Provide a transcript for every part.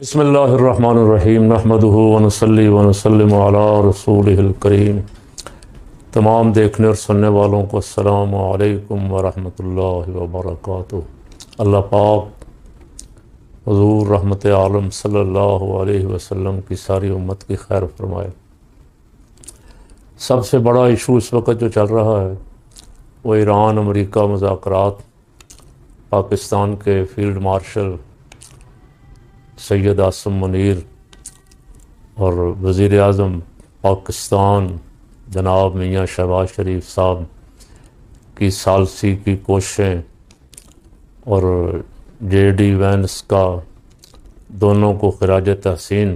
بسم اللہ الرحمن الرحیم نحمدہ ونصلی ونسلم علی رسولہ الکریم۔ تمام دیکھنے اور سننے والوں کو السلام علیکم ورحمۃ اللہ وبرکاتہ۔ اللہ پاک حضور رحمت عالم صلی اللہ علیہ وسلم کی ساری امت کی خیر فرمائے۔ سب سے بڑا ایشو اس وقت جو چل رہا ہے وہ ایران امریکہ مذاکرات، پاکستان کے فیلڈ مارشل سید عاصم منیر اور وزیر اعظم پاکستان جناب میاں شہباز شریف صاحب کی ثالثی کی کوششیں اور جے ڈی وینس کا دونوں کو خراج تحسین،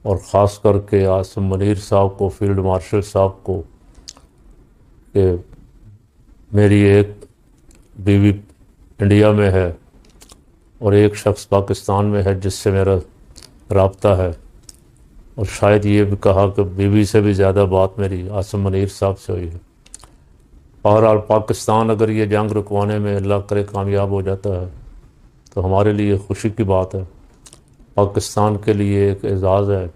اور خاص کر کے عاصم منیر صاحب کو، فیلڈ مارشل صاحب کو، کہ میری ایک بیوی انڈیا میں ہے اور ایک شخص پاکستان میں ہے جس سے میرا رابطہ ہے، اور شاید یہ بھی کہا کہ بیوی سے بھی زیادہ بات میری عاصم منیر صاحب سے ہوئی ہے۔ بہرحال پاکستان اگر یہ جنگ رکوانے میں اللہ کرے کامیاب ہو جاتا ہے تو ہمارے لیے خوشی کی بات ہے، پاکستان کے لیے ایک اعزاز ہے۔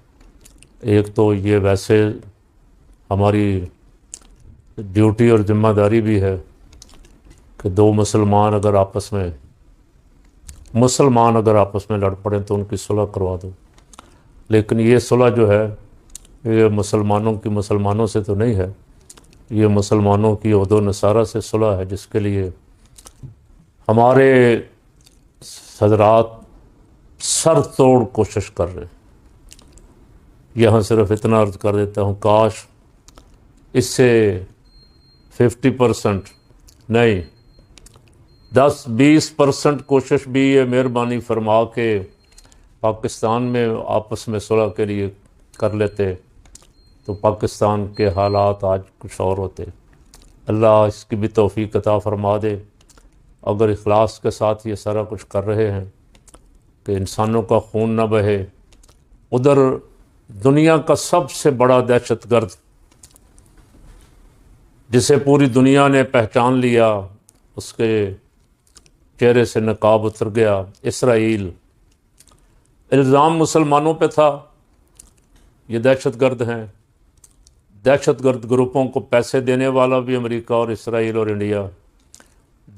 ایک تو یہ ویسے ہماری ڈیوٹی اور ذمہ داری بھی ہے کہ دو مسلمان اگر آپس میں لڑ پڑیں تو ان کی صلح کروا دو، لیکن یہ صلح جو ہے یہ مسلمانوں کی مسلمانوں سے تو نہیں ہے، یہ مسلمانوں کی یہود و نصارہ سے صلح ہے، جس کے لیے ہمارے حضرات سر توڑ کوشش کر رہے ہیں۔ یہاں صرف اتنا عرض کر دیتا ہوں، کاش اس سے 50% نہیں 10-20% کوشش بھی یہ مہربانی فرما کے پاکستان میں آپس میں صلح کے لیے کر لیتے تو پاکستان کے حالات آج کچھ اور ہوتے۔ اللہ اس کی بھی توفیق عطا فرما دے۔ اگر اخلاص کے ساتھ یہ سارا کچھ کر رہے ہیں کہ انسانوں کا خون نہ بہے، ادھر دنیا کا سب سے بڑا دہشت گرد جسے پوری دنیا نے پہچان لیا، اس کے چہرے سے نقاب اتر گیا، اسرائیل، الزام مسلمانوں پہ تھا یہ دہشت گرد ہیں۔ دہشت گرد گروپوں کو پیسے دینے والا بھی امریکہ اور اسرائیل اور انڈیا،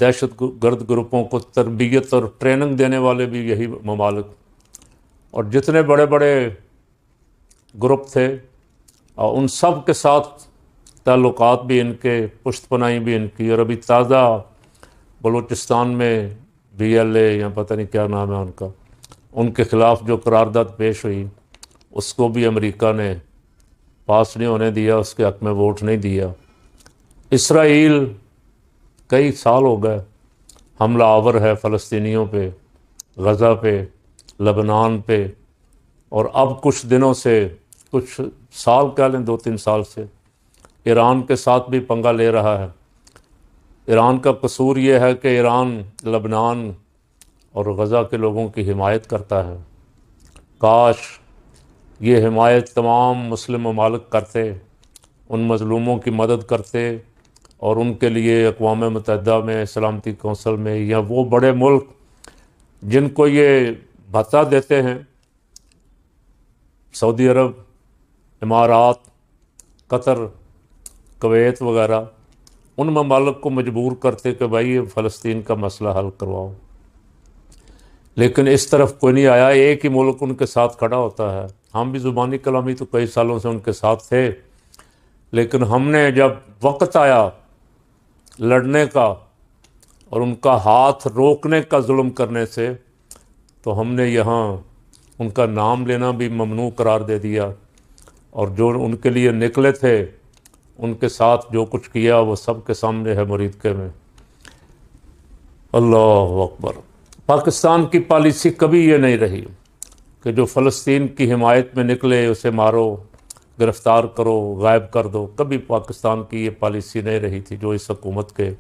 دہشت گرد گروپوں کو تربیت اور ٹریننگ دینے والے بھی یہی ممالک، اور جتنے بڑے بڑے گروپ تھے اور ان سب کے ساتھ تعلقات بھی ان کے، پشت پناہی بھی ان کی۔ اور ابھی تازہ بلوچستان میں BLA یا پتہ نہیں کیا نام ہے ان کا، ان کے خلاف جو قرارداد پیش ہوئی اس کو بھی امریکہ نے پاس نہیں ہونے دیا، اس کے حق میں ووٹ نہیں دیا۔ اسرائیل کئی سال ہو گئے حملہ آور ہے فلسطینیوں پہ، غزہ پہ، لبنان پہ، اور اب کچھ دنوں سے، کچھ سال کہہ لیں 2-3 سال سے ایران کے ساتھ بھی پنگا لے رہا ہے۔ ایران کا قصور یہ ہے کہ ایران لبنان اور غزہ کے لوگوں کی حمایت کرتا ہے۔ کاش یہ حمایت تمام مسلم ممالک کرتے، ان مظلوموں کی مدد کرتے، اور ان کے لیے اقوام متحدہ میں، سلامتی کونسل میں، یا وہ بڑے ملک جن کو یہ بھتہ دیتے ہیں، سعودی عرب، امارات، قطر، کویت وغیرہ، ان ممالک کو مجبور کرتے کہ بھائی یہ فلسطین کا مسئلہ حل کرواؤ۔ لیکن اس طرف کوئی نہیں آیا، ایک ہی ملک ان کے ساتھ کھڑا ہوتا ہے۔ ہم بھی زبانی کلامی تو کئی سالوں سے ان کے ساتھ تھے، لیکن ہم نے جب وقت آیا لڑنے کا اور ان کا ہاتھ روکنے کا ظلم کرنے سے، تو ہم نے یہاں ان کا نام لینا بھی ممنوع قرار دے دیا، اور جو ان کے لیے نکلے تھے ان کے ساتھ جو کچھ کیا وہ سب کے سامنے ہے مریدکے میں۔ اللہ اکبر۔ پاکستان کی پالیسی کبھی یہ نہیں رہی کہ جو فلسطین کی حمایت میں نکلے اسے مارو، گرفتار کرو، غائب کر دو۔ کبھی پاکستان کی یہ پالیسی نہیں رہی تھی۔ جو اس حکومت کے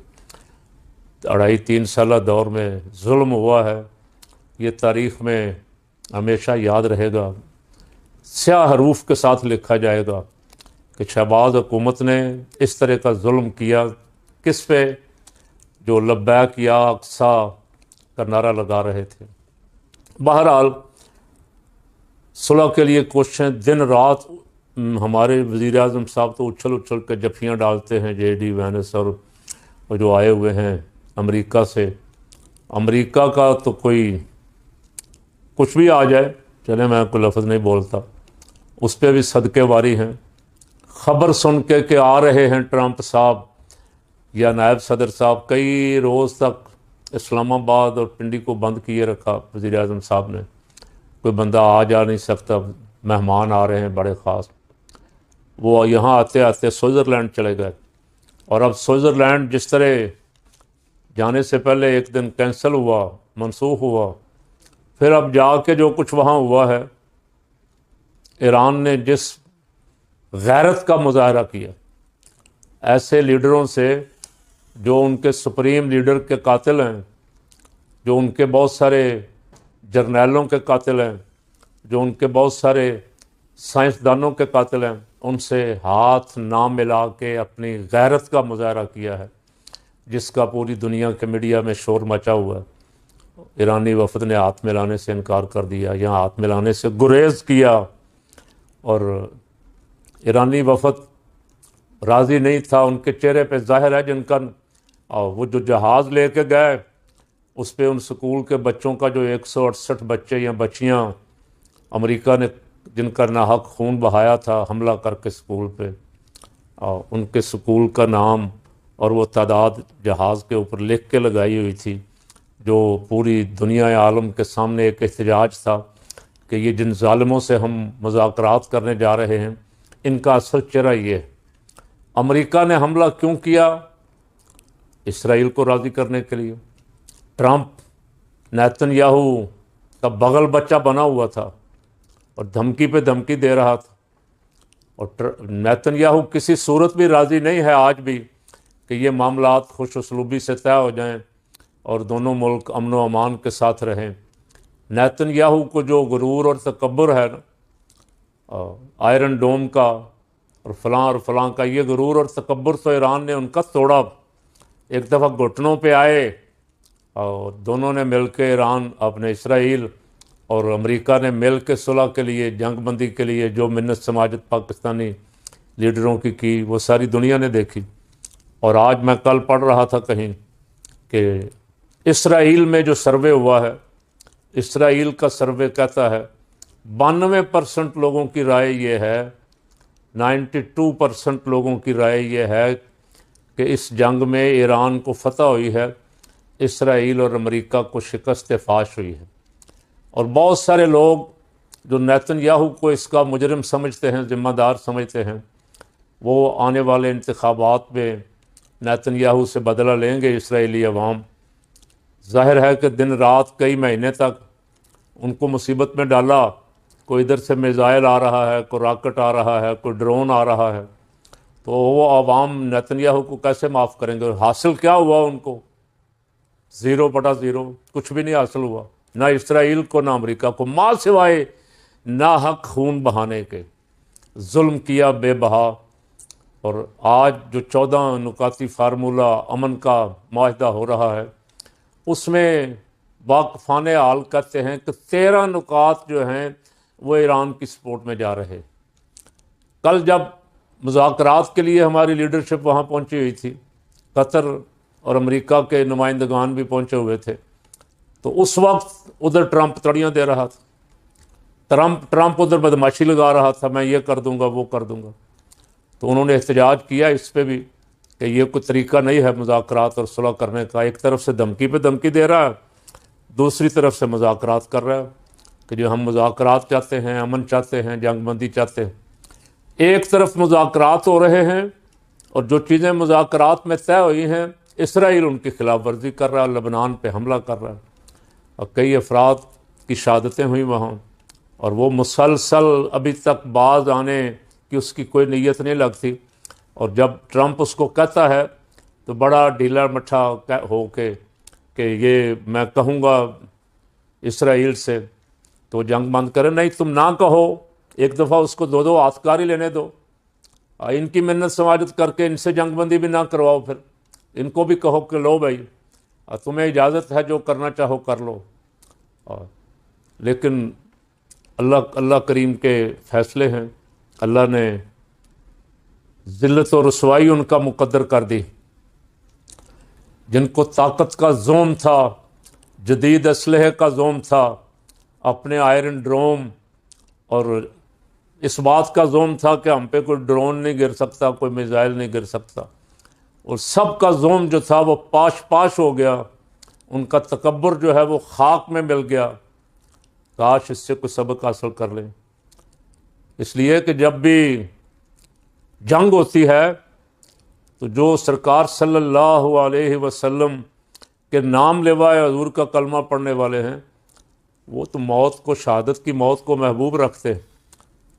2.5-3 سالہ دور میں ظلم ہوا ہے یہ تاریخ میں ہمیشہ یاد رہے گا، سیاہ حروف کے ساتھ لکھا جائے گا کہ شہباز حکومت نے اس طرح کا ظلم کیا۔ کس پہ؟ جو لبیک یا اقصی کا نعرہ لگا رہے تھے۔ بہرحال صلح کے لیے کوششیں دن رات، ہمارے وزیر اعظم صاحب تو اچھل اچھل کے جفیاں ڈالتے ہیں، جے ڈی وینس اور وہ جو آئے ہوئے ہیں امریکہ سے. امریکہ کا تو کوئی کچھ بھی آ جائے، چلے میں کوئی لفظ نہیں بولتا، اس پہ بھی صدقے واری ہیں. خبر سن کے کہ آ رہے ہیں ٹرمپ صاحب یا نائب صدر صاحب، کئی روز تک اسلام آباد اور پنڈی کو بند کیے رکھا وزیر اعظم صاحب نے. کوئی بندہ آ جا نہیں سکتا، مہمان آ رہے ہیں بڑے خاص. وہ یہاں آتے آتے سوئٹزرلینڈ چلے گئے، اور اب سوئٹزرلینڈ جس طرح جانے سے پہلے ایک دن کینسل ہوا، منسوخ ہوا، پھر اب جا کے جو کچھ وہاں ہوا ہے، ایران نے جس غیرت کا مظاہرہ کیا ایسے لیڈروں سے جو ان کے سپریم لیڈر کے قاتل ہیں، جو ان کے بہت سارے جرنیلوں کے قاتل ہیں، جو ان کے بہت سارے سائنسدانوں کے قاتل ہیں، ان سے ہاتھ نہ ملا کے اپنی غیرت کا مظاہرہ کیا ہے، جس کا پوری دنیا کے میڈیا میں شور مچا ہوا ہے. ایرانی وفد نے ہاتھ ملانے سے انکار کر دیا، یہاں ہاتھ ملانے سے گریز کیا، اور ایرانی وفد راضی نہیں تھا. ان کے چہرے پہ ظاہر ہے جن کا وہ جو جہاز لے کے گئے اس پہ ان سکول کے بچوں کا جو 168 بچے یا بچیاں امریکہ نے جن کا ناحق خون بہایا تھا حملہ کر کے سکول پہ، ان کے سکول کا نام اور وہ تعداد جہاز کے اوپر لکھ کے لگائی ہوئی تھی، جو پوری دنیا عالم کے سامنے ایک احتجاج تھا کہ یہ جن ظالموں سے ہم مذاکرات کرنے جا رہے ہیں ان کا اصل چہرہ یہ ہے. امریکہ نے حملہ کیوں کیا؟ اسرائیل کو راضی کرنے کے لیے. ٹرمپ نیتن یاہو کا بغل بچہ بنا ہوا تھا اور دھمکی پہ دھمکی دے رہا تھا، اور نیتن یاہو کسی صورت بھی راضی نہیں ہے آج بھی کہ یہ معاملات خوش اسلوبی سے طے ہو جائیں اور دونوں ملک امن و امان کے ساتھ رہیں. نیتن یاہو کو جو غرور اور تکبر ہے نا، آئرن ڈوم کا اور فلاں کا، یہ غرور اور تکبر تو ایران نے ان کا توڑا. ایک دفعہ گھٹنوں پہ آئے اور دونوں نے مل کے، ایران اپنے اسرائیل اور امریکہ نے مل کے صلح کے لیے، جنگ بندی کے لیے جو منت سماجت پاکستانی لیڈروں کی وہ ساری دنیا نے دیکھی. اور آج میں کل پڑھ رہا تھا کہیں کہ اسرائیل میں جو سروے ہوا ہے، اسرائیل کا سروے کہتا ہے 92% لوگوں کی رائے یہ ہے، 92% لوگوں کی رائے یہ ہے کہ اس جنگ میں ایران کو فتح ہوئی ہے، اسرائیل اور امریکہ کو شکست فاش ہوئی ہے. اور بہت سارے لوگ جو نیتن یاہو کو اس کا مجرم سمجھتے ہیں، ذمہ دار سمجھتے ہیں، وہ آنے والے انتخابات میں نیتن یاہو سے بدلہ لیں گے اسرائیلی عوام. ظاہر ہے کہ دن رات کئی مہینے تک ان کو مصیبت میں ڈالا، کوئی ادھر سے میزائل آ رہا ہے، کوئی راکٹ آ رہا ہے، کوئی ڈرون آ رہا ہے، تو وہ عوام نیتن یاہو کو کیسے معاف کریں گے؟ حاصل کیا ہوا ان کو؟ 0/0، کچھ بھی نہیں حاصل ہوا، نہ اسرائیل کو نہ امریکہ کو، ماں سوائے ناحق خون بہانے کے. ظلم کیا بے بہا. اور آج جو 14 نکاتی فارمولہ امن کا معاہدہ ہو رہا ہے، اس میں واقفان حال کہتے ہیں کہ 13 نکات جو ہیں وہ ایران کی سپورٹ میں جا رہے. کل جب مذاکرات کے لیے ہماری لیڈرشپ وہاں پہنچی ہوئی تھی، قطر اور امریکہ کے نمائندگان بھی پہنچے ہوئے تھے، تو اس وقت ادھر ٹرمپ تڑیاں دے رہا تھا، ٹرمپ ادھر بدماشی لگا رہا تھا، میں یہ کر دوں گا وہ کر دوں گا. تو انہوں نے احتجاج کیا اس پہ بھی کہ یہ کوئی طریقہ نہیں ہے مذاکرات اور صلح کرنے کا. ایک طرف سے دھمکی پہ دھمکی دے رہا ہے، دوسری طرف سے مذاکرات کر رہا ہے کہ جو ہم مذاکرات چاہتے ہیں، امن چاہتے ہیں، جنگ بندی چاہتے ہیں. ایک طرف مذاکرات ہو رہے ہیں اور جو چیزیں مذاکرات میں طے ہوئی ہیں اسرائیل ان کی خلاف ورزی کر رہا ہے، لبنان پہ حملہ کر رہا ہے، اور کئی افراد کی شہادتیں ہوئی وہاں، اور وہ مسلسل ابھی تک باز آنے کی اس کی کوئی نیت نہیں لگتی. اور جب ٹرمپ اس کو کہتا ہے تو بڑا ڈھیلا مٹھا ہو کے کہ یہ میں کہوں گا اسرائیل سے تو جنگ بند کرے. نہیں، تم نہ کہو، ایک دفعہ اس کو 2 ہاتھکاری لینے دو، ان کی منت سماجت کر کے ان سے جنگ بندی بھی نہ کرواؤ، پھر ان کو بھی کہو کہ لو بھائی تمہیں اجازت ہے جو کرنا چاہو کر لو. لیکن اللہ کریم کے فیصلے ہیں. اللہ نے ذلت و رسوائی ان کا مقدر کر دی. جن کو طاقت کا زوم تھا، جدید اسلحے کا زوم تھا، اپنے آئرن ڈروم اور اس بات کا زوم تھا کہ ہم پہ کوئی ڈرون نہیں گر سکتا، کوئی میزائل نہیں گر سکتا، اور سب کا زوم جو تھا وہ پاش ہو گیا. ان کا تکبر جو ہے وہ خاک میں مل گیا. کاش اس سے کوئی سبق حاصل کر لیں. اس لیے کہ جب بھی جنگ ہوتی ہے تو جو سرکار صلی اللہ علیہ وسلم کے نام لیوا حضور کا کلمہ پڑھنے والے ہیں وہ تو موت کو، شہادت کی موت کو محبوب رکھتے،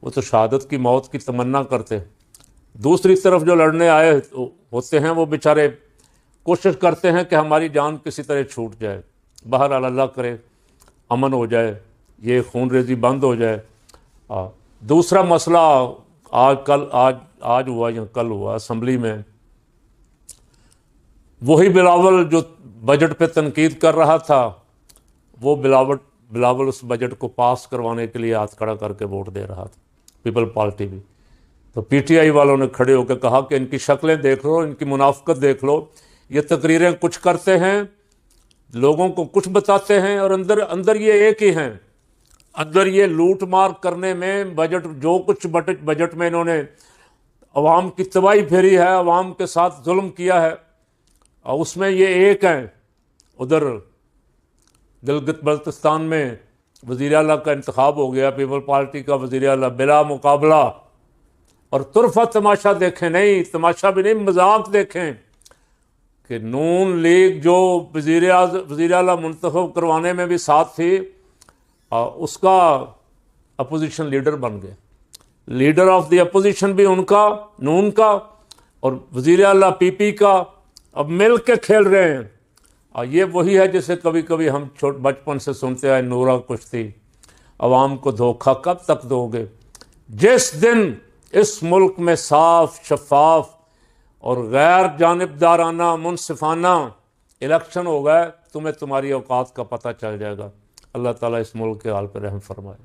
وہ تو شہادت کی موت کی تمنا کرتے. دوسری طرف جو لڑنے آئے ہوتے ہیں وہ بیچارے کوشش کرتے ہیں کہ ہماری جان کسی طرح چھوٹ جائے. بہرحال اللہ کرے امن ہو جائے، یہ خون ریزی بند ہو جائے. دوسرا مسئلہ آج ہوا یا کل ہوا اسمبلی میں، وہی بلاول جو بجٹ پہ تنقید کر رہا تھا، وہ بلاول اس بجٹ کو پاس کروانے کے لیے ہاتھ کھڑا کر کے ووٹ دے رہا تھا، پیپل پارٹی بھی. تو پی ٹی آئی والوں نے کھڑے ہو کے کہا کہ ان کی شکلیں دیکھ لو، ان کی منافقت دیکھ لو، یہ تقریریں کچھ کرتے ہیں، لوگوں کو کچھ بتاتے ہیں، اور اندر یہ ایک ہی ہیں. اندر یہ لوٹ مار کرنے میں جو کچھ بجٹ میں انہوں نے عوام کی تباہی پھیری ہے، عوام کے ساتھ ظلم کیا ہے، اور اس میں یہ ایک ہیں. ادھر گلگت بلتستان میں وزیر اعلیٰ کا انتخاب ہو گیا، پیپل پارٹی کا وزیر اعلیٰ بلا مقابلہ، اور طرفہ تماشا دیکھیں، نہیں تماشا بھی نہیں، مذاق دیکھیں کہ نون لیگ جو وزیر اعلیٰ منتخب کروانے میں بھی ساتھ تھی، اس کا اپوزیشن لیڈر بن گئے. لیڈر آف دی اپوزیشن بھی ان کا، نون کا، اور وزیر اعلیٰ پی پی کا، اب مل کے کھیل رہے ہیں. یہ وہی ہے جسے کبھی کبھی ہم بچپن سے سنتے آئے، نورا کشتی. عوام کو دھوکہ کب تک دو گے؟ جس دن اس ملک میں صاف، شفاف اور غیر جانبدارانہ، منصفانہ الیکشن ہو گئے، تمہیں تمہاری اوقات کا پتہ چل جائے گا. اللہ تعالیٰ اس ملک کے حال پر رحم فرمائے.